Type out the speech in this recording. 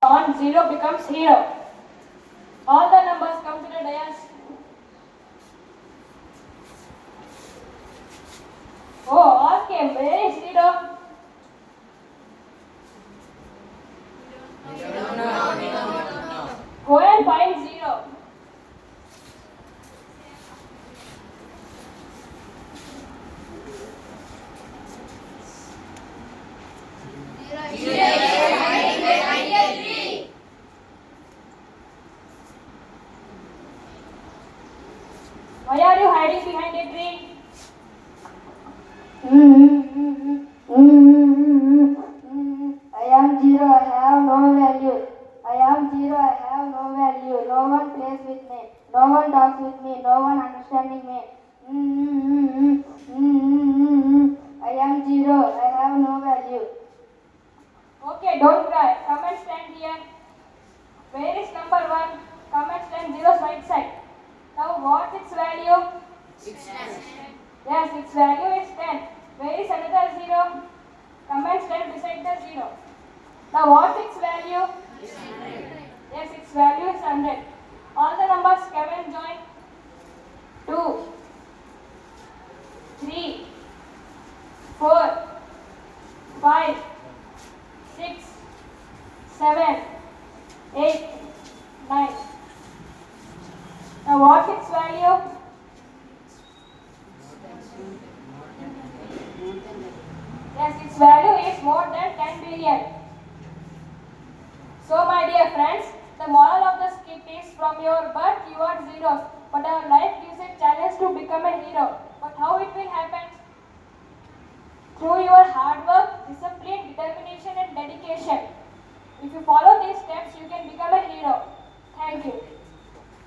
On 0 becomes hero. All the numbers come to the dais. Oh, all came. Where is 0? Go and find 0. Why are you hiding behind a tree? I am zero, I have no value. I am zero, I have no value. No one plays with me. No one talks with me. No one understanding me. I am zero, I have no value. Okay, don't cry. Come and stand here. Where is number 1? Come and stand 0's right side. Now what's its value? Yes, its value is 10. Where is another 0? Come and stand beside the 0. Now what's its value? Yes, its value is 100. All the numbers come and join. 2, 3, 4, 5, 6, 7, 8, 9. Now what's its value? Yes, its value is more than 10 billion. So my dear friends, the moral of the skit is from your birth you are zeros, but our life gives a challenge to become a hero. But how it will happen? Through your hard work, discipline, determination and dedication. If you follow these steps, you can become a